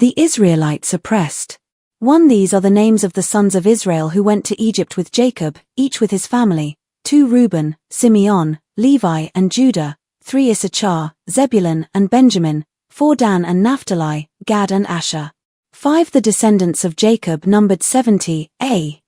The Israelites oppressed. 1. These are the names of the sons of Israel who went to Egypt with Jacob, each with his family. 2. Reuben, Simeon, Levi and Judah. 3. Issachar, Zebulun and Benjamin. 4. Dan and Naphtali, Gad and Asher. 5. The descendants of Jacob numbered 70,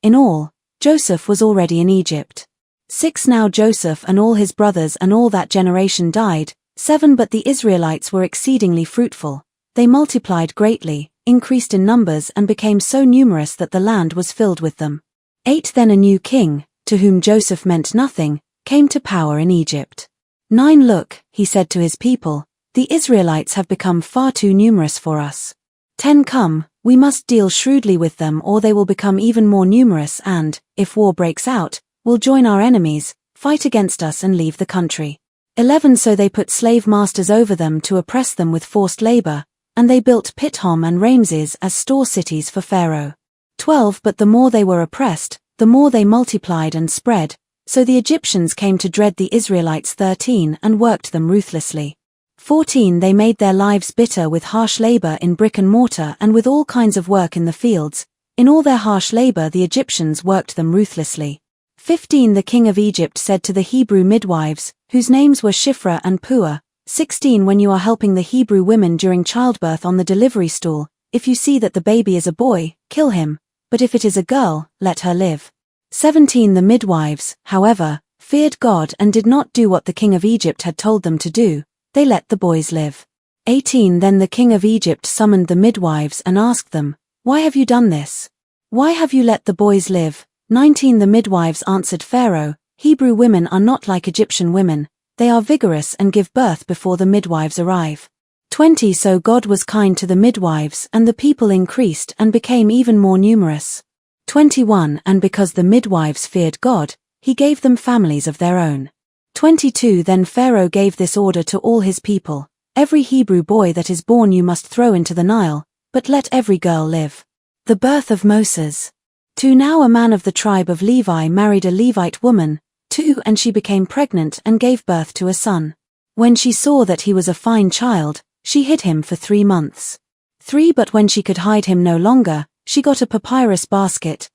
in all. Joseph was already in Egypt. 6. Now Joseph and all his brothers and all that generation died. 7. But the Israelites were exceedingly fruitful. They multiplied greatly, increased in numbers and became so numerous that the land was filled with them. 8. Then a new king, to whom Joseph meant nothing, came to power in Egypt. 9. Look, he said to his people, the Israelites have become far too numerous for us. 10. Come, we must deal shrewdly with them or they will become even more numerous and, if war breaks out, will join our enemies, fight against us and leave the country. 11. So they put slave masters over them to oppress them with forced labor, and they built Pithom and Ramses as store cities for Pharaoh. 12. But the more they were oppressed, the more they multiplied and spread, so the Egyptians came to dread the Israelites. 13. And worked them ruthlessly. 14. They made their lives bitter with harsh labor in brick and mortar and with all kinds of work in the fields. In all their harsh labor the Egyptians worked them ruthlessly. 15. The king of Egypt said to the Hebrew midwives, whose names were Shiphrah and Puah. 16. When you are helping the Hebrew women during childbirth on the delivery stool, if you see that the baby is a boy, kill him, but if it is a girl, let her live. 17. The midwives, however, feared God and did not do what the king of Egypt had told them to do, they let the boys live. 18. Then the king of Egypt summoned the midwives and asked them, why have you done this? Why have you let the boys live? 19. The midwives answered Pharaoh, Hebrew women are not like Egyptian women, they are vigorous and give birth before the midwives arrive. 20. So God was kind to the midwives and the people increased and became even more numerous. 21. And because the midwives feared God, he gave them families of their own. 22. Then Pharaoh gave this order to all his people, every Hebrew boy that is born you must throw into the Nile, but let every girl live. The birth of Moses. 2. Now a man of the tribe of Levi married a Levite woman. 2. And she became pregnant and gave birth to a son. When she saw that he was a fine child, she hid him for 3 months. 3. But when she could hide him no longer, she got a papyrus basket,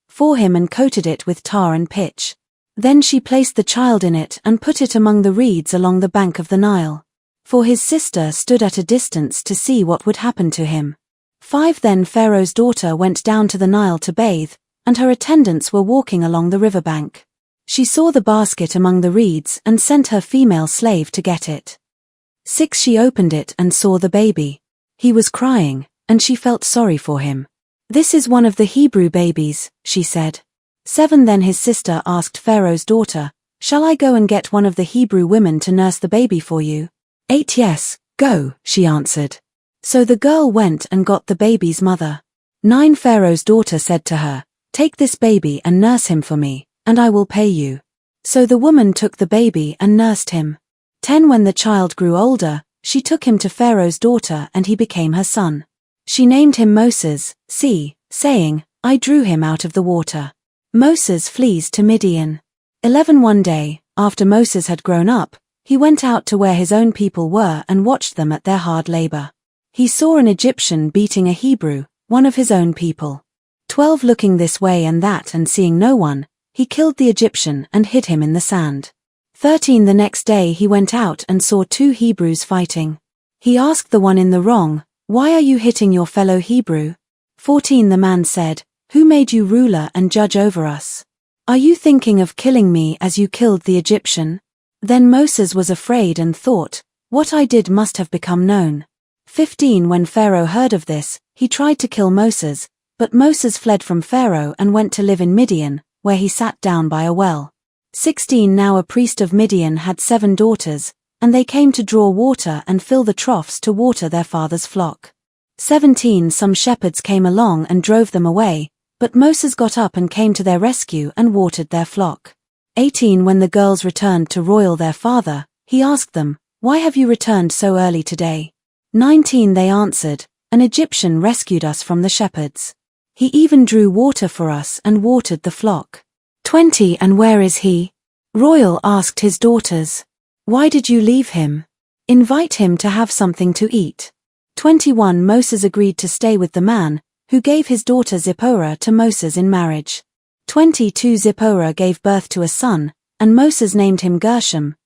for him and coated it with tar and pitch. Then she placed the child in it and put it among the reeds along the bank of the Nile. For his sister stood at a distance to see what would happen to him. 5. Then Pharaoh's daughter went down to the Nile to bathe, and her attendants were walking along the riverbank. She saw the basket among the reeds and sent her female slave to get it. 6. She opened it and saw the baby. He was crying, and she felt sorry for him. This is one of the Hebrew babies, she said. 7. Then his sister asked Pharaoh's daughter, shall I go and get one of the Hebrew women to nurse the baby for you? 8. Yes, go, she answered. So the girl went and got the baby's mother. 9. Pharaoh's daughter said to her, take this baby and nurse him for me, and I will pay you. So the woman took the baby and nursed him. 10. When the child grew older, she took him to Pharaoh's daughter and he became her son. She named him Moses, saying, I drew him out of the water. Moses flees to Midian. 11. One day, after Moses had grown up, he went out to where his own people were and watched them at their hard labor. He saw an Egyptian beating a Hebrew, one of his own people. 12. Looking this way and that and seeing no one, he killed the Egyptian and hid him in the sand. 13. The next day he went out and saw 2 Hebrews fighting. He asked the one in the wrong, why are you hitting your fellow Hebrew? 14. The man said, who made you ruler and judge over us? Are you thinking of killing me as you killed the Egyptian? Then Moses was afraid and thought, what I did must have become known. 15. When Pharaoh heard of this, he tried to kill Moses, but Moses fled from Pharaoh and went to live in Midian, where he sat down by a well. 16. Now a priest of Midian had 7 daughters, and they came to draw water and fill the troughs to water their father's flock. 17. Some shepherds came along and drove them away, but Moses got up and came to their rescue and watered their flock. 18. When the girls returned to roil their father, he asked them, why have you returned so early today? 19. They answered, an Egyptian rescued us from the shepherds. He even drew water for us and watered the flock. 20. And where is he? Royal asked his daughters. Why did you leave him? Invite him to have something to eat. 21 Moses agreed to stay with the man, who gave his daughter Zipporah to Moses in marriage. 22 Zipporah gave birth to a son, and Moses named him Gershom,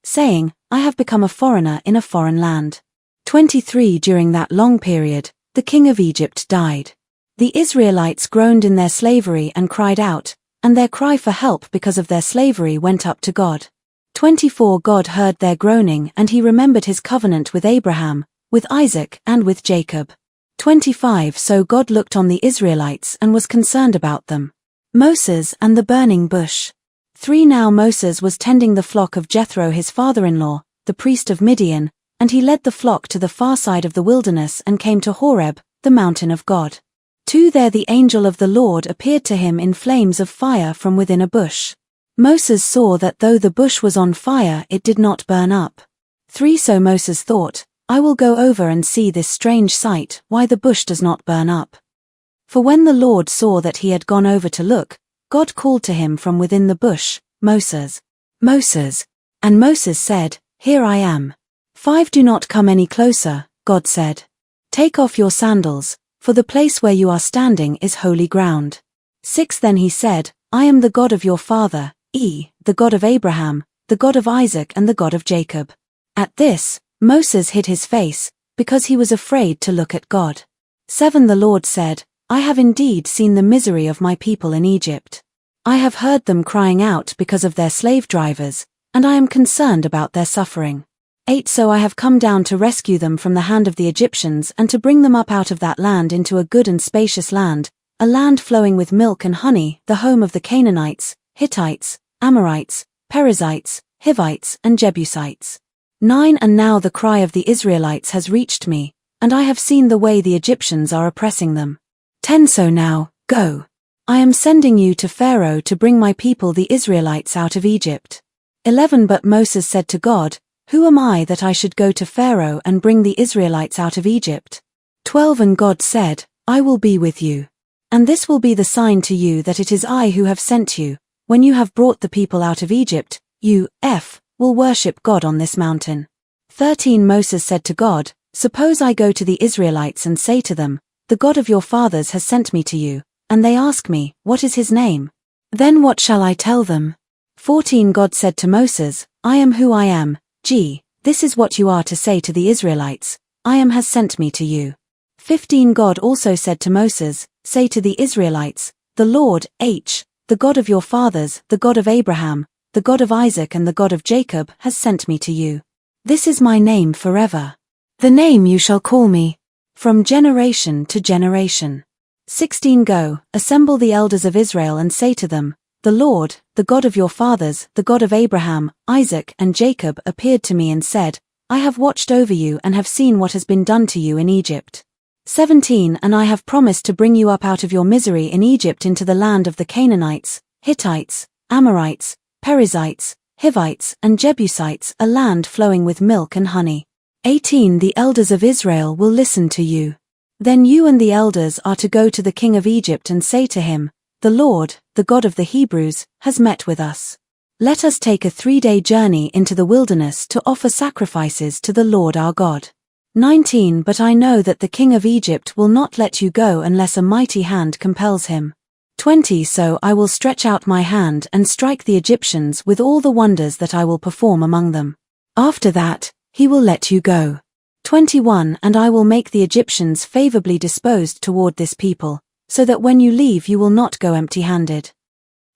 saying, I have become a foreigner in a foreign land. 23 During that long period, the king of Egypt died. The Israelites groaned in their slavery and cried out, and their cry for help because of their slavery went up to God. 24 God heard their groaning and he remembered his covenant with Abraham, with Isaac and with Jacob. 25 So God looked on the Israelites and was concerned about them. Moses and the burning bush. 3 Now Moses was tending the flock of Jethro his father-in-law, the priest of Midian, and he led the flock to the far side of the wilderness and came to Horeb, the mountain of God. 2 There the angel of the Lord appeared to him in flames of fire from within a bush. Moses saw that though the bush was on fire it did not burn up. 3 So Moses thought, I will go over and see this strange sight, why the bush does not burn up. For when the Lord saw that he had gone over to look, God called to him from within the bush, Moses, Moses. And Moses said, Here I am. 5 Do not come any closer, God said. Take off your sandals, for the place where you are standing is holy ground. 6 Then he said, I am the God of your father, the God of Abraham, the God of Isaac and the God of Jacob. At this, Moses hid his face, because he was afraid to look at God. 7 The Lord said, I have indeed seen the misery of my people in Egypt. I have heard them crying out because of their slave drivers, and I am concerned about their suffering. 8 So I have come down to rescue them from the hand of the Egyptians and to bring them up out of that land into a good and spacious land, a land flowing with milk and honey, the home of the Canaanites, Hittites, Amorites, Perizzites, Hivites and Jebusites. 9 And now the cry of the Israelites has reached me, and I have seen the way the Egyptians are oppressing them. 10 So now, go. I am sending you to Pharaoh to bring my people the Israelites out of Egypt. 11 But Moses said to God, Who am I that I should go to Pharaoh and bring the Israelites out of Egypt? 12 And God said, I will be with you. And this will be the sign to you that it is I who have sent you. When you have brought the people out of Egypt, you, will worship God on this mountain. 13 Moses said to God, Suppose I go to the Israelites and say to them, The God of your fathers has sent me to you, and they ask me, What is his name? Then what shall I tell them? 14 God said to Moses, I am who I am. This is what you are to say to the Israelites, I am has sent me to you. 15 God also said to Moses, Say to the Israelites, The Lord, the God of your fathers, the God of Abraham, the God of Isaac and the God of Jacob has sent me to you. This is my name forever. The name you shall call me, from generation to generation. 16 Go, assemble the elders of Israel and say to them, The Lord, the God of your fathers, the God of Abraham, Isaac and Jacob appeared to me and said, I have watched over you and have seen what has been done to you in Egypt. 17 And I have promised to bring you up out of your misery in Egypt into the land of the Canaanites, Hittites, Amorites, Perizzites, Hivites and Jebusites, a land flowing with milk and honey. 18 The elders of Israel will listen to you. Then you and the elders are to go to the king of Egypt and say to him, The Lord, the God of the Hebrews, has met with us. Let us take a 3-day journey into the wilderness to offer sacrifices to the Lord our God. 19 But I know that the king of Egypt will not let you go unless a mighty hand compels him. 20 So I will stretch out my hand and strike the Egyptians with all the wonders that I will perform among them. After that, he will let you go. 21 And I will make the Egyptians favorably disposed toward this people, so that when you leave you will not go empty-handed.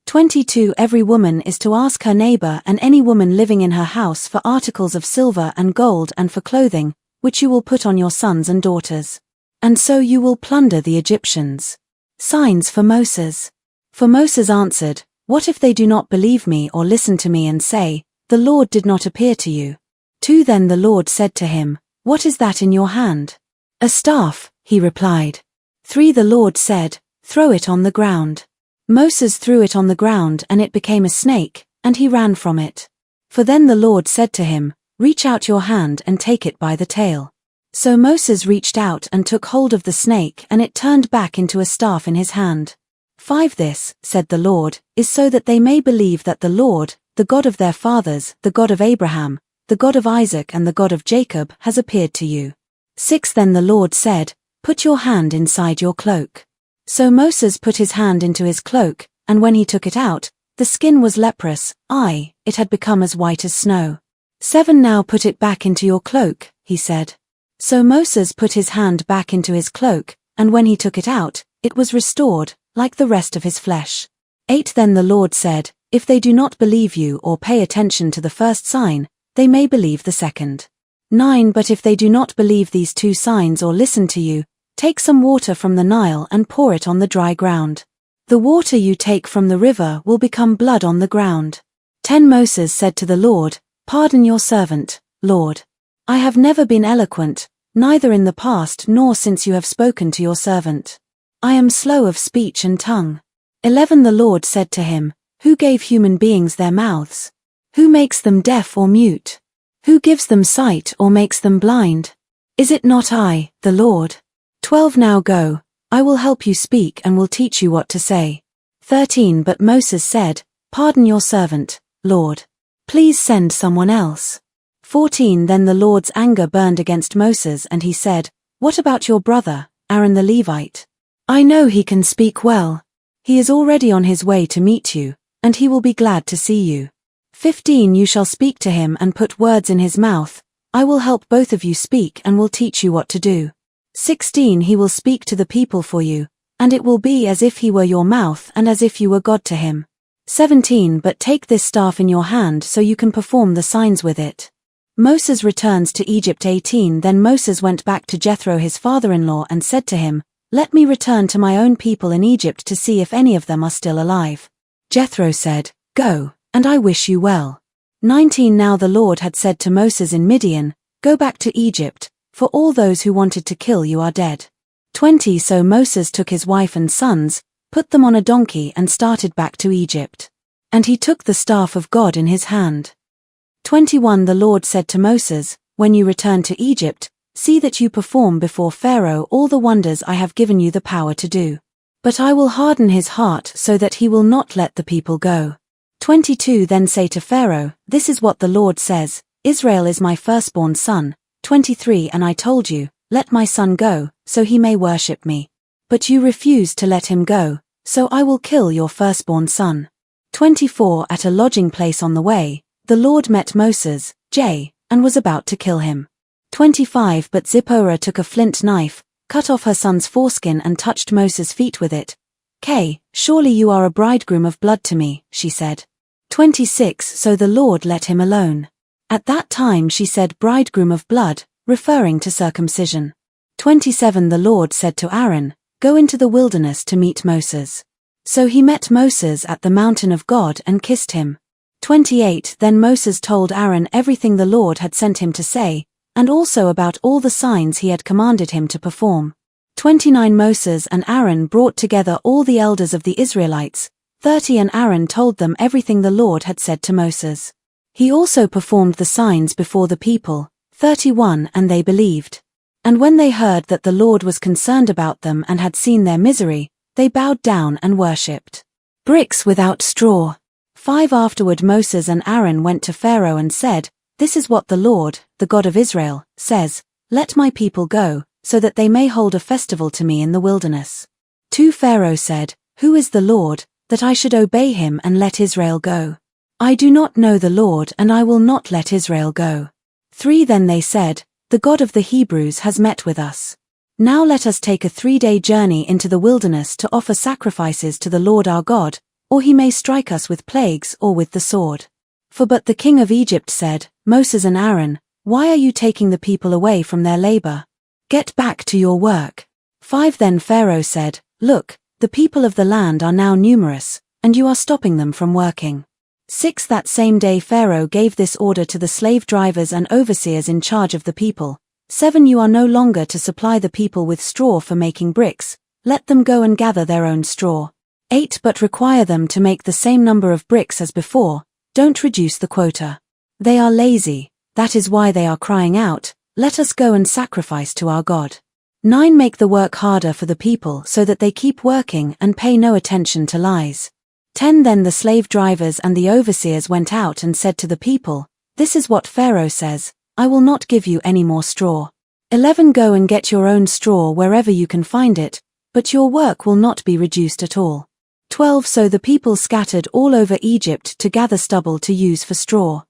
22 Every woman is to ask her neighbor and any woman living in her house for articles of silver and gold and for clothing, which you will put on your sons and daughters. And so you will plunder the Egyptians. Signs for Moses. For Moses answered, What if they do not believe me or listen to me and say, The Lord did not appear to you? 2 Then the Lord said to him, What is that in your hand? A staff, he replied. 3 The Lord said, Throw it on the ground. Moses threw it on the ground and it became a snake, and he ran from it. For then the Lord said to him, Reach out your hand and take it by the tail. So Moses reached out and took hold of the snake and it turned back into a staff in his hand. 5 This, said the Lord, is so that they may believe that the Lord, the God of their fathers, the God of Abraham, the God of Isaac and the God of Jacob has appeared to you. 6 Then the Lord said, "Put your hand inside your cloak." So Moses put his hand into his cloak, and when he took it out, the skin was leprous, it had become as white as snow. 7 Now put it back into your cloak, he said. So Moses put his hand back into his cloak, and when he took it out, it was restored, like the rest of his flesh. 8 Then the Lord said, "If they do not believe you or pay attention to the first sign, they may believe the second." 9 But if they do not believe these 2 signs or listen to you, take some water from the Nile and pour it on the dry ground. The water you take from the river will become blood on the ground. 10 Moses said to the Lord, "Pardon your servant, Lord. I have never been eloquent, neither in the past nor since you have spoken to your servant. I am slow of speech and tongue." 11 The Lord said to him, "Who gave human beings their mouths? Who makes them deaf or mute? Who gives them sight or makes them blind? Is it not I, the Lord? 12 Now go, I will help you speak and will teach you what to say." 13 But Moses said, "Pardon your servant, Lord. Please send someone else." 14 Then the Lord's anger burned against Moses and he said, "What about your brother, Aaron the Levite? I know he can speak well. He is already on his way to meet you, and he will be glad to see you. 15 You shall speak to him and put words in his mouth. I will help both of you speak and will teach you what to do. 16 He will speak to the people for you, and it will be as if he were your mouth and as if you were God to him. 17 But take this staff in your hand so you can perform the signs with it." Moses returns to Egypt. 18 Then Moses went back to Jethro his father-in-law and said to him, "Let me return to my own people in Egypt to see if any of them are still alive." Jethro said, "Go, and I wish you well." 19 Now the Lord had said to Moses in Midian, "Go back to Egypt, for all those who wanted to kill you are dead." 20 So Moses took his wife and sons, put them on a donkey and started back to Egypt. And he took the staff of God in his hand. 21 The Lord said to Moses, "When you return to Egypt, see that you perform before Pharaoh all the wonders I have given you the power to do. But I will harden his heart so that he will not let the people go." 22 Then say to Pharaoh, "This is what the Lord says, Israel is my firstborn son." 23 And I told you, "Let my son go, so he may worship me." But you refused to let him go, so I will kill your firstborn son. 24 At a lodging place on the way, the Lord met Moses, and was about to kill him. 25 But Zipporah took a flint knife, cut off her son's foreskin and touched Moses' feet with it. "Surely you are a bridegroom of blood to me," she said. 26 So the Lord let him alone. At that time she said bridegroom of blood, referring to circumcision. 27 The Lord said to Aaron, "Go into the wilderness to meet Moses." So he met Moses at the mountain of God and kissed him. 28 Then Moses told Aaron everything the Lord had sent him to say, and also about all the signs he had commanded him to perform. 29 Moses and Aaron brought together all the elders of the Israelites. 30 And Aaron told them everything the Lord had said to Moses. He also performed the signs before the people. 31 And they believed. And when they heard that the Lord was concerned about them and had seen their misery, they bowed down and worshipped. Bricks without straw. 5 Afterward Moses and Aaron went to Pharaoh and said, "This is what the Lord, the God of Israel, says, Let my people go, so that they may hold a festival to me in the wilderness." 2 Pharaoh said, "Who is the Lord, that I should obey him and let Israel go? I do not know the Lord and I will not let Israel go." 3 Then they said, "The God of the Hebrews has met with us. Now let us take a 3-day journey into the wilderness to offer sacrifices to the Lord our God, or he may strike us with plagues or with the sword." But the king of Egypt said, "Moses and Aaron, why are you taking the people away from their labor? Get back to your work." 5 Then Pharaoh said, "Look, the people of the land are now numerous, and you are stopping them from working." 6 That same day Pharaoh gave this order to the slave drivers and overseers in charge of the people. 7 You are no longer to supply the people with straw for making bricks, let them go and gather their own straw. 8 But require them to make the same number of bricks as before, don't reduce the quota. They are lazy, that is why they are crying out, "Let us go and sacrifice to our God." 9 Make the work harder for the people so that they keep working and pay no attention to lies. 10 Then the slave drivers and the overseers went out and said to the people, "This is what Pharaoh says, I will not give you any more straw." 11 Go and get your own straw wherever you can find it, but your work will not be reduced at all. 12 So the people scattered all over Egypt to gather stubble to use for straw.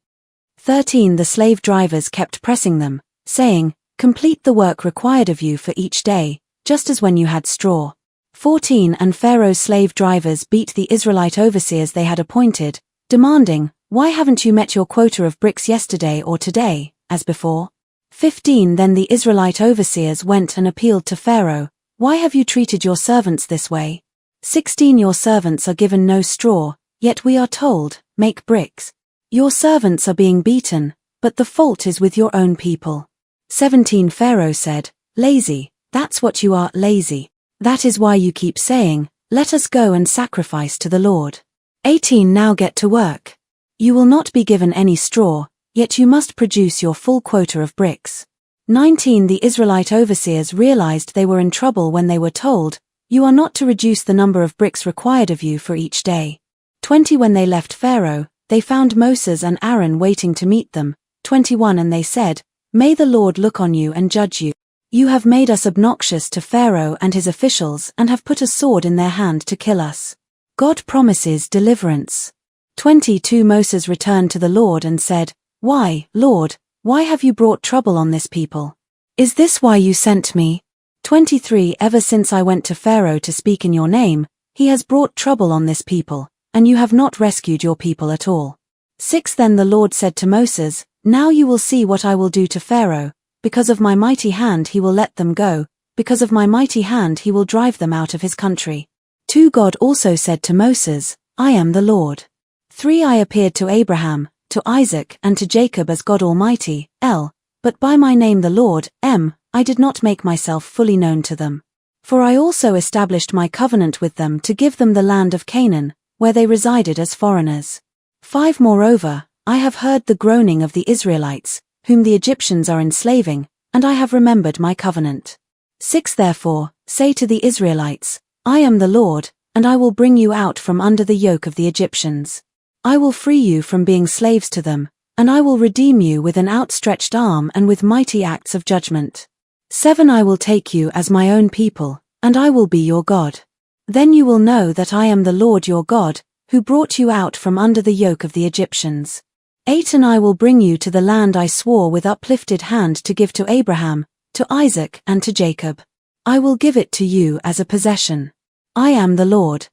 13 The slave drivers kept pressing them, saying, Complete the work required of you for each day, just as when you had straw. 14 And Pharaoh's slave drivers beat the Israelite overseers they had appointed, demanding, Why haven't you met your quota of bricks yesterday or today, as before? 15 Then the Israelite overseers went and appealed to Pharaoh, Why have you treated your servants this way? 16 Your servants are given no straw, yet we are told, Make bricks. Your servants are being beaten, but the fault is with your own people. 17 Pharaoh said, Lazy, that's what you are, lazy. That is why you keep saying, Let us go and sacrifice to the Lord. 18 Now get to work. You will not be given any straw, yet you must produce your full quota of bricks. 19 The Israelite overseers realized they were in trouble when they were told, You are not to reduce the number of bricks required of you for each day. 20 When they left Pharaoh, they found Moses and Aaron waiting to meet them. 21 And they said, May the Lord look on you and judge you. You have made us obnoxious to Pharaoh and his officials and have put a sword in their hand to kill us. God promises deliverance. 22 Moses returned to the Lord and said, Why, Lord, why have you brought trouble on this people? Is this why you sent me? 23 Ever since I went to Pharaoh to speak in your name, he has brought trouble on this people, and you have not rescued your people at all. 6 Then the Lord said to Moses, Now you will see what I will do to Pharaoh. Because of my mighty hand he will let them go, because of my mighty hand he will drive them out of his country. 2 God also said to Moses, I am the Lord. 3 I appeared to Abraham, to Isaac and to Jacob as God Almighty, but by my name the Lord, I did not make myself fully known to them. For I also established my covenant with them to give them the land of Canaan, where they resided as foreigners. 5 Moreover, I have heard the groaning of the Israelites, whom the Egyptians are enslaving, and I have remembered my covenant. 6 Therefore, say to the Israelites, I am the Lord, and I will bring you out from under the yoke of the Egyptians. I will free you from being slaves to them, and I will redeem you with an outstretched arm and with mighty acts of judgment. 7 I will take you as my own people, and I will be your God. Then you will know that I am the Lord your God, who brought you out from under the yoke of the Egyptians. 8 And I will bring you to the land I swore with uplifted hand to give to Abraham, to Isaac and to Jacob. I will give it to you as a possession. I am the Lord.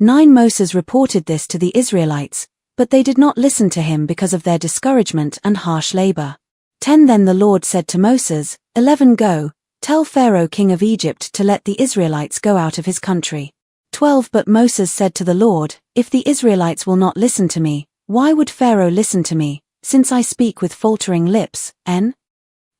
9 Moses reported this to the Israelites, but they did not listen to him because of their discouragement and harsh labor. 10 Then the Lord said to Moses, 11 Go, tell Pharaoh king of Egypt to let the Israelites go out of his country. 12 But Moses said to the Lord, If the Israelites will not listen to me, why would Pharaoh listen to me, since I speak with faltering lips?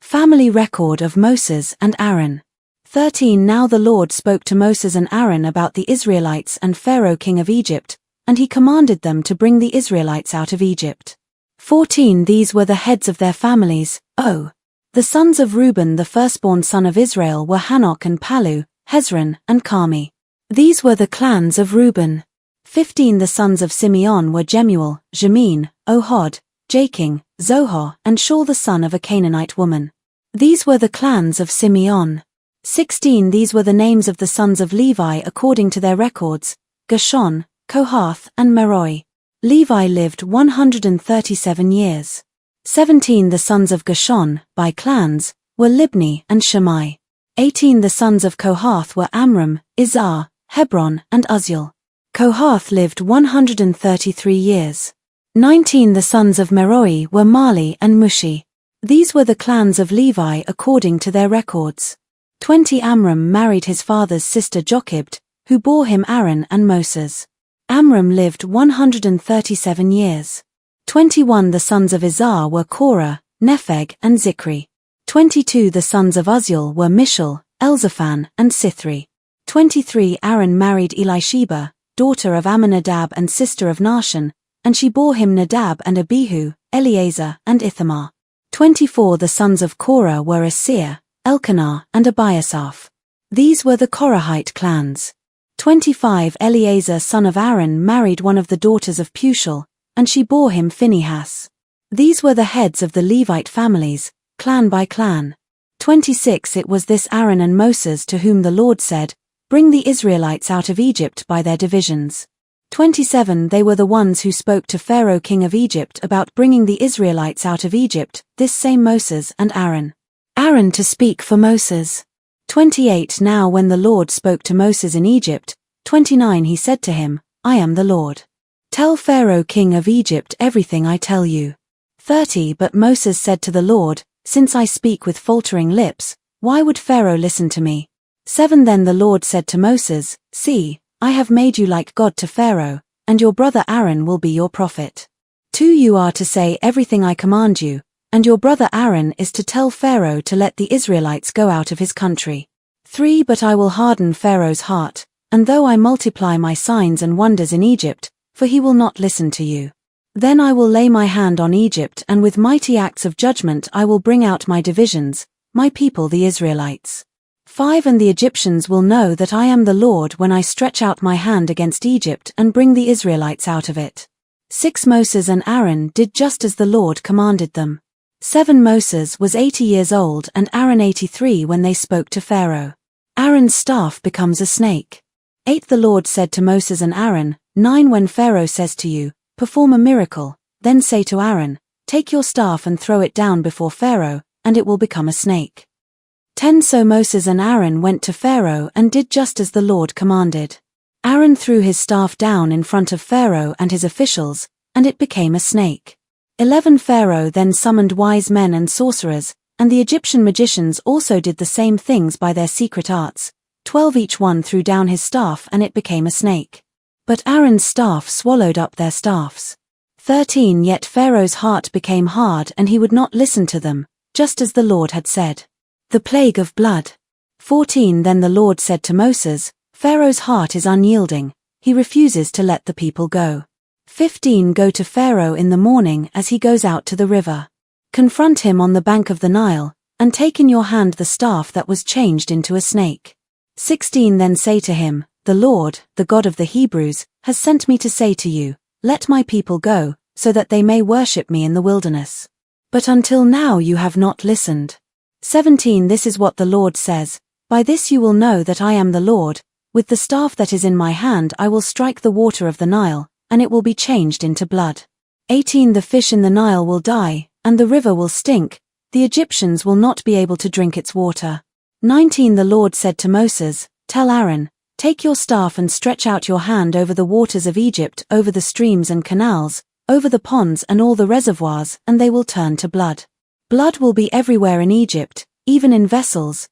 Family record of Moses and Aaron. 13 Now the Lord spoke to Moses and Aaron about the Israelites and Pharaoh king of Egypt, and he commanded them to bring the Israelites out of Egypt. 14 These were the heads of their families. The sons of Reuben the firstborn son of Israel were Hanok and Palu, Hezron and Carmi. These were the clans of Reuben. 15 The sons of Simeon were Jemuel, Jamin, Ohad, Jakin, Zohar and Shaul the son of a Canaanite woman. These were the clans of Simeon. 16 These were the names of the sons of Levi according to their records, Gershon, Kohath and Merari. Levi lived 137 years. 17 The sons of Gershon, by clans, were Libni and Shammai. 18 The sons of Kohath were Amram, Izhar, Hebron and Uzziel. Kohath lived 133 years. 19 The sons of Merari were Mali and Mushi. These were the clans of Levi according to their records. 20 Amram married his father's sister Jochebed, who bore him Aaron and Moses. Amram lived 137 years. 21 The sons of Izhar were Korah, Nepheg and Zikri. 22 The sons of Uzziel were Mishal, Elzaphan and Sithri. 23 Aaron married Elisheba, daughter of Amminadab and sister of Nahshon, and she bore him Nadab and Abihu, Eleazar and Ithamar. 24 The sons of Korah were Asir, Elkanah and Abiasaph. These were the Korahite clans. 25 Eleazar son of Aaron married one of the daughters of Pushel, and she bore him Phinehas. These were the heads of the Levite families, clan by clan. 26 It was this Aaron and Moses to whom the Lord said, "Bring the Israelites out of Egypt by their divisions." 27 They were the ones who spoke to Pharaoh king of Egypt about bringing the Israelites out of Egypt, this same Moses and Aaron. Aaron to speak for Moses. 28 Now when the Lord spoke to Moses in Egypt, 29 He said to him, "I am the Lord. Tell Pharaoh king of Egypt everything I tell you." 30 But Moses said to the Lord, "Since I speak with faltering lips, why would Pharaoh listen to me?" 7 Then the Lord said to Moses, "See, I have made you like God to Pharaoh, and your brother Aaron will be your prophet. 2 You are to say everything I command you, and your brother Aaron is to tell Pharaoh to let the Israelites go out of his country. 3 But I will harden Pharaoh's heart, and though I multiply my signs and wonders in Egypt, for he will not listen to you. Then I will lay my hand on Egypt, and with mighty acts of judgment I will bring out my divisions, my people the Israelites. 5 And the Egyptians will know that I am the Lord when I stretch out my hand against Egypt and bring the Israelites out of it." 6 Moses and Aaron did just as the Lord commanded them. 7 Moses was 80 years old and Aaron 83 when they spoke to Pharaoh. Aaron's staff becomes a snake. 8 The Lord said to Moses and Aaron, 9 When Pharaoh says to you, "Perform a miracle," then say to Aaron, "Take your staff and throw it down before Pharaoh, and it will become a snake." 10 So Moses and Aaron went to Pharaoh and did just as the Lord commanded. Aaron threw his staff down in front of Pharaoh and his officials, and it became a snake. 11 Pharaoh then summoned wise men and sorcerers, and the Egyptian magicians also did the same things by their secret arts. 12 Each one threw down his staff and it became a snake. But Aaron's staff swallowed up their staffs. 13 Yet Pharaoh's heart became hard and he would not listen to them, just as the Lord had said. The plague of blood. 14 Then the Lord said to Moses, "Pharaoh's heart is unyielding, he refuses to let the people go." 15 Go to Pharaoh in the morning as he goes out to the river. Confront him on the bank of the Nile, and take in your hand the staff that was changed into a snake. 16 Then say to him, "The Lord, the God of the Hebrews, has sent me to say to you, let my people go, so that they may worship me in the wilderness. But until now you have not listened." 17 This is what the Lord says, "By this you will know that I am the Lord, with the staff that is in my hand I will strike the water of the Nile, and it will be changed into blood." 18 The fish in the Nile will die, and the river will stink, the Egyptians will not be able to drink its water. 19 The Lord said to Moses, "Tell Aaron, take your staff and stretch out your hand over the waters of Egypt, over the streams and canals, over the ponds and all the reservoirs, and they will turn to blood. Blood will be everywhere in Egypt, even in vessels,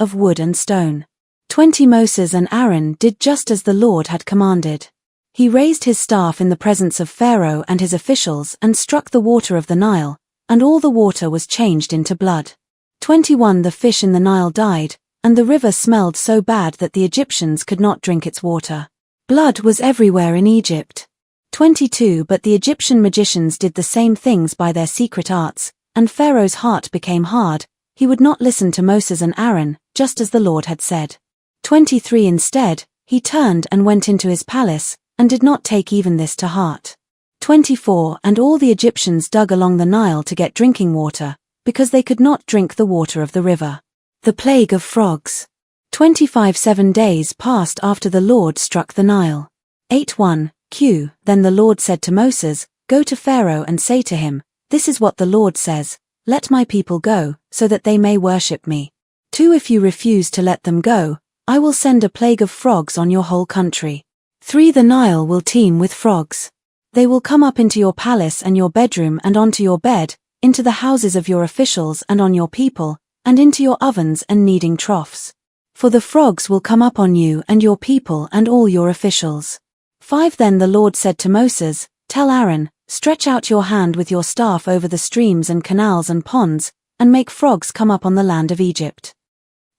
of wood and stone." 20 Moses and Aaron did just as the Lord had commanded. He raised his staff in the presence of Pharaoh and his officials and struck the water of the Nile, and all the water was changed into blood. 21 The fish in the Nile died, and the river smelled so bad that the Egyptians could not drink its water. Blood was everywhere in Egypt. 22 But the Egyptian magicians did the same things by their secret arts, and Pharaoh's heart became hard, he would not listen to Moses and Aaron, just as the Lord had said. 23 Instead, he turned and went into his palace, and did not take even this to heart. 24 And all the Egyptians dug along the Nile to get drinking water, because they could not drink the water of the river. The plague of frogs. 25 7 days passed after the Lord struck the Nile. 8:1 Q Then the Lord said to Moses, "Go to Pharaoh and say to him, this is what the Lord says, let my people go, so that they may worship me. 2 If you refuse to let them go, I will send a plague of frogs on your whole country. 3 The Nile will teem with frogs. They will come up into your palace and your bedroom and onto your bed, into the houses of your officials and on your people, and into your ovens and kneading troughs. For the frogs will come up on you and your people and all your officials." 5 Then the Lord said to Moses, "Tell Aaron, stretch out your hand with your staff over the streams and canals and ponds, and make frogs come up on the land of Egypt."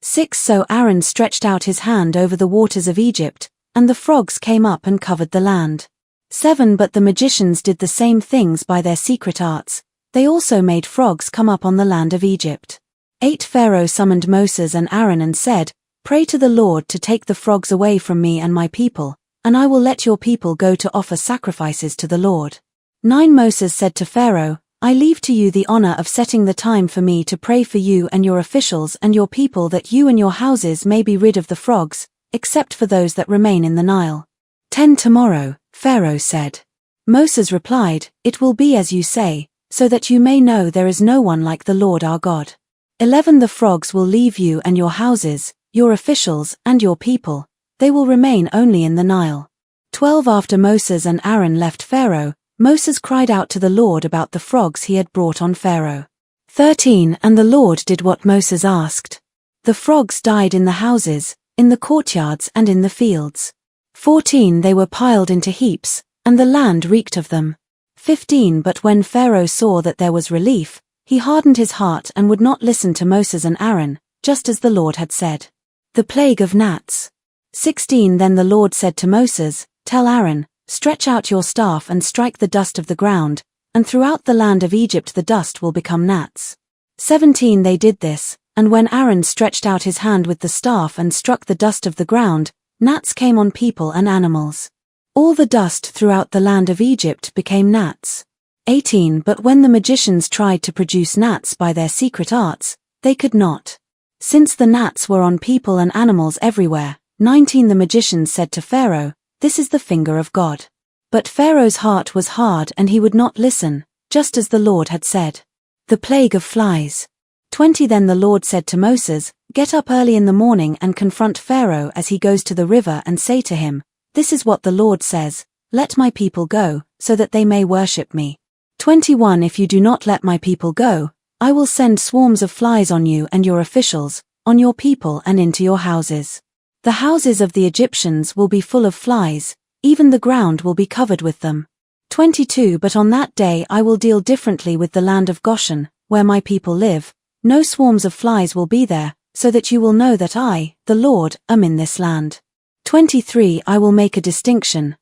6 So Aaron stretched out his hand over the waters of Egypt, and the frogs came up and covered the land. 7 But the magicians did the same things by their secret arts, they also made frogs come up on the land of Egypt. 8 Pharaoh summoned Moses and Aaron and said, "Pray to the Lord to take the frogs away from me and my people, and I will let your people go to offer sacrifices to the Lord." 9 Moses said to Pharaoh, I leave to you the honor of setting the time for me to pray for you and your officials and your people, that you and your houses may be rid of the frogs, except for those that remain in the Nile. 10 Tomorrow, Pharaoh said. Moses replied, It will be as you say, so that you may know there is no one like the Lord our God. 11 The frogs will leave you and your houses, your officials and your people, they will remain only in the Nile. 12 After Moses and Aaron left Pharaoh, Moses cried out to the Lord about the frogs he had brought on Pharaoh. 13 And the Lord did what Moses asked. The frogs died in the houses, in the courtyards and in the fields. 14 They were piled into heaps, and the land reeked of them. 15 But when Pharaoh saw that there was relief, he hardened his heart and would not listen to Moses and Aaron, just as the Lord had said. The plague of gnats. 16 Then the Lord said to Moses, Tell Aaron, Stretch out your staff and strike the dust of the ground, and throughout the land of Egypt the dust will become gnats. 17 They did this, and when Aaron stretched out his hand with the staff and struck the dust of the ground, gnats came on people and animals. All the dust throughout the land of Egypt became gnats. 18 But when the magicians tried to produce gnats by their secret arts, they could not. Since the gnats were on people and animals everywhere. 19 The magicians said to Pharaoh, This is the finger of God. But Pharaoh's heart was hard and he would not listen, just as the Lord had said. The plague of flies. 20 Then the Lord said to Moses, Get up early in the morning and confront Pharaoh as he goes to the river and say to him, This is what the Lord says, Let my people go, so that they may worship me. 21 If you do not let my people go, I will send swarms of flies on you and your officials, on your people and into your houses. The houses of the Egyptians will be full of flies, even the ground will be covered with them. 22 But on that day I will deal differently with the land of Goshen, where my people live. No swarms of flies will be there, so that you will know that I, the Lord, am in this land. 23 I will make a distinction,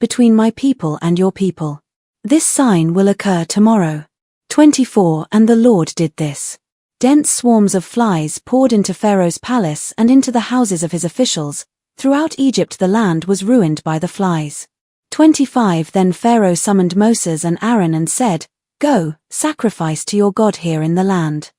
between my people and your people. This sign will occur tomorrow. 24 And the Lord did this. Dense swarms of flies poured into Pharaoh's palace and into the houses of his officials. Throughout Egypt the land was ruined by the flies. 25 Then Pharaoh summoned Moses and Aaron and said, Go, sacrifice to your God here in the land.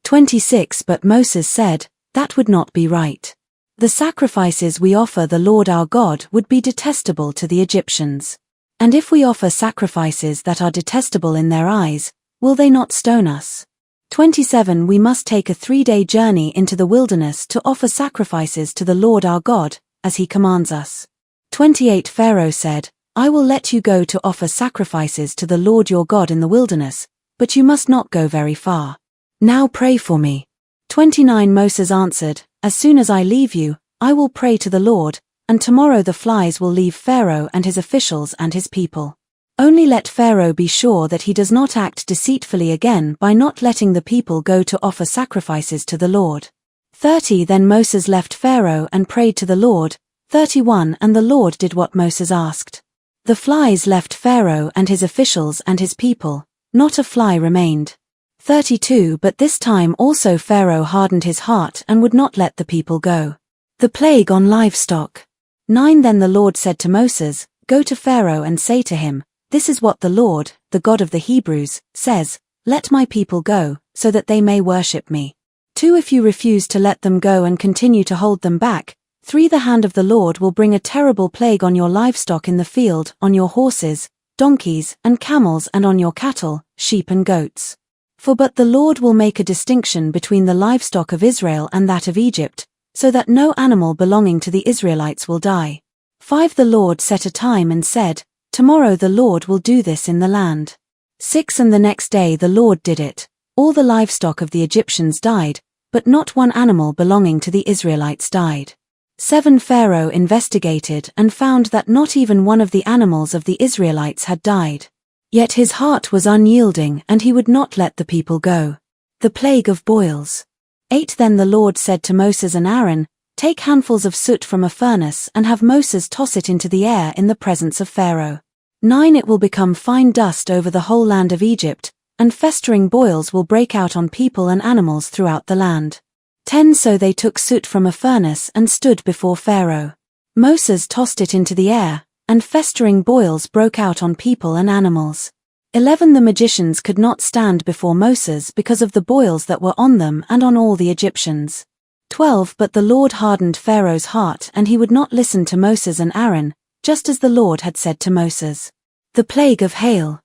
26 But Moses said, That would not be right. The sacrifices we offer the Lord our God would be detestable to the Egyptians. And if we offer sacrifices that are detestable in their eyes, will they not stone us? 27 We must take a 3-day journey into the wilderness to offer sacrifices to the Lord our God, as he commands us. 28 Pharaoh said, I will let you go to offer sacrifices to the Lord your God in the wilderness, but you must not go very far. Now pray for me. 29 Moses answered, As soon as I leave you, I will pray to the Lord, and tomorrow the flies will leave Pharaoh and his officials and his people. Only let Pharaoh be sure that he does not act deceitfully again by not letting the people go to offer sacrifices to the Lord. 30 Then Moses left Pharaoh and prayed to the Lord. 31 And the Lord did what Moses asked. The flies left Pharaoh and his officials and his people, not a fly remained. 32 But this time also Pharaoh hardened his heart and would not let the people go. The plague on livestock. 9 Then the Lord said to Moses, Go to Pharaoh and say to him, This is what the Lord, the God of the Hebrews, says, Let my people go, so that they may worship me. 2 If you refuse to let them go and continue to hold them back, 3 The hand of the Lord will bring a terrible plague on your livestock in the field, on your horses, donkeys, and camels and on your cattle, sheep and goats. For but the Lord will make a distinction between the livestock of Israel and that of Egypt, so that no animal belonging to the Israelites will die. 5 The Lord set a time and said, Tomorrow the Lord will do this in the land. 6 And the next day the Lord did it. All the livestock of the Egyptians died, but not one animal belonging to the Israelites died. 7 Pharaoh investigated and found that not even one of the animals of the Israelites had died. Yet his heart was unyielding and he would not let the people go. The plague of boils. 8 Then the Lord said to Moses and Aaron, Take handfuls of soot from a furnace and have Moses toss it into the air in the presence of Pharaoh. 9 It will become fine dust over the whole land of Egypt, and festering boils will break out on people and animals throughout the land. 10 So they took soot from a furnace and stood before Pharaoh. Moses tossed it into the air, and festering boils broke out on people and animals. 11 The magicians could not stand before Moses because of the boils that were on them and on all the Egyptians. 12 But the Lord hardened Pharaoh's heart, and he would not listen to Moses and Aaron, just as the Lord had said to Moses. The plague of hail.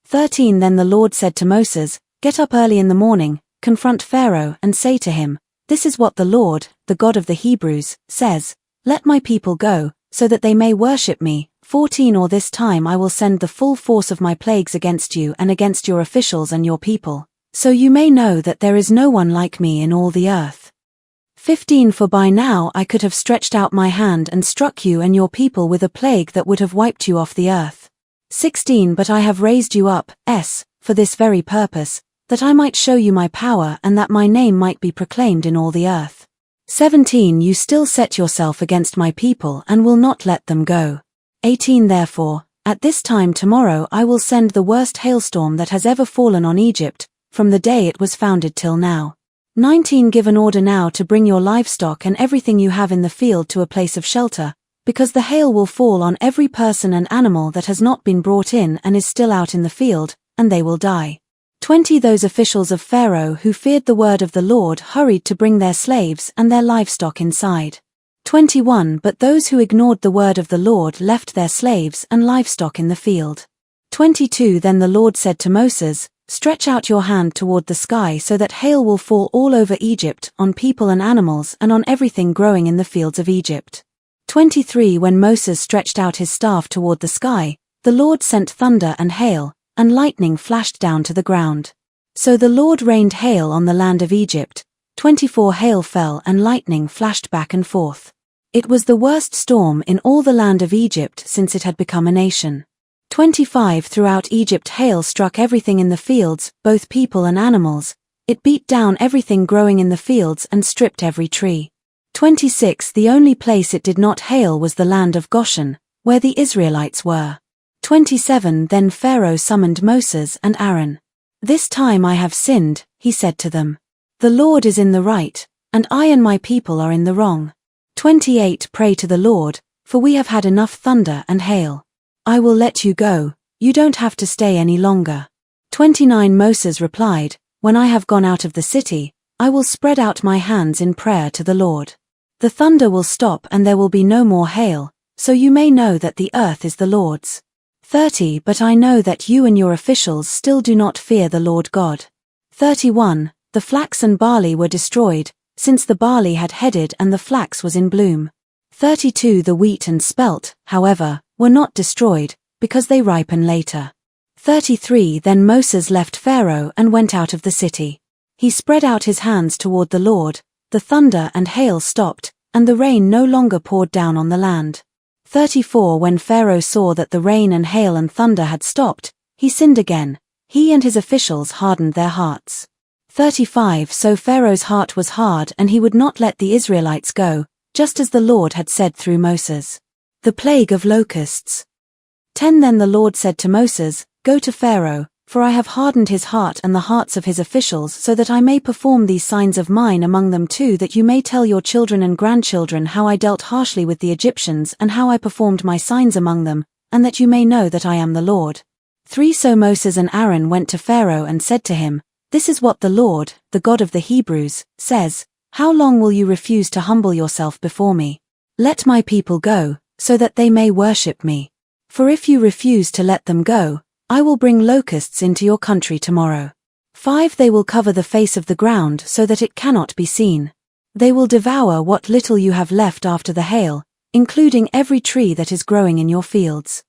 13 Then the Lord said to Moses, Get up early in the morning, confront Pharaoh, and say to him, This is what the Lord, the God of the Hebrews, says, Let my people go, so that they may worship me. 14 Or this time I will send the full force of my plagues against you and against your officials and your people, so you may know that there is no one like me in all the earth. 15 For by now I could have stretched out my hand and struck you and your people with a plague that would have wiped you off the earth. 16 But I have raised you up, for this very purpose, that I might show you my power and that my name might be proclaimed in all the earth. 17 You still set yourself against my people and will not let them go. 18 Therefore, at this time tomorrow I will send the worst hailstorm that has ever fallen on Egypt, from the day it was founded till now. 19 Give an order now to bring your livestock and everything you have in the field to a place of shelter, because the hail will fall on every person and animal that has not been brought in and is still out in the field, and they will die. 20 Those officials of Pharaoh who feared the word of the Lord hurried to bring their slaves and their livestock inside. 21 But those who ignored the word of the Lord left their slaves and livestock in the field. 22 Then the Lord said to Moses, Stretch out your hand toward the sky so that hail will fall all over Egypt, on people and animals and on everything growing in the fields of Egypt. 23 When Moses stretched out his staff toward the sky, the Lord sent thunder and hail, and lightning flashed down to the ground. So the Lord rained hail on the land of Egypt. 24 Hail fell and lightning flashed back and forth. It was the worst storm in all the land of Egypt since it had become a nation. 25 Throughout Egypt hail struck everything in the fields, both people and animals. It beat down everything growing in the fields and stripped every tree. 26 The only place it did not hail was the land of Goshen, where the Israelites were. 27 Then Pharaoh summoned Moses and Aaron. This time I have sinned, he said to them. The Lord is in the right, and I and my people are in the wrong. 28 Pray to the Lord, for we have had enough thunder and hail. I will let you go, you don't have to stay any longer. 29 Moses replied, When I have gone out of the city, I will spread out my hands in prayer to the Lord. The thunder will stop and there will be no more hail, so you may know that the earth is the Lord's. 30 But I know that you and your officials still do not fear the Lord God. 31 The flax and barley were destroyed, since the barley had headed and the flax was in bloom. 32 The wheat and spelt, however, were not destroyed, because they ripen later. 33 Then Moses left Pharaoh and went out of the city. He spread out his hands toward the Lord, the thunder and hail stopped, and the rain no longer poured down on the land. 34 When Pharaoh saw that the rain and hail and thunder had stopped, he sinned again. He and his officials hardened their hearts. 35 So Pharaoh's heart was hard and he would not let the Israelites go, just as the Lord had said through Moses. The plague of locusts. 10 Then the Lord said to Moses, Go to Pharaoh, for I have hardened his heart and the hearts of his officials so that I may perform these signs of mine among them too, that you may tell your children and grandchildren how I dealt harshly with the Egyptians and how I performed my signs among them, and that you may know that I am the Lord. 3 So Moses and Aaron went to Pharaoh and said to him, This is what the Lord, the God of the Hebrews, says, How long will you refuse to humble yourself before me? Let my people go, so that they may worship me. For if you refuse to let them go, I will bring locusts into your country tomorrow. 5 They will cover the face of the ground so that it cannot be seen. They will devour what little you have left after the hail, including every tree that is growing in your fields.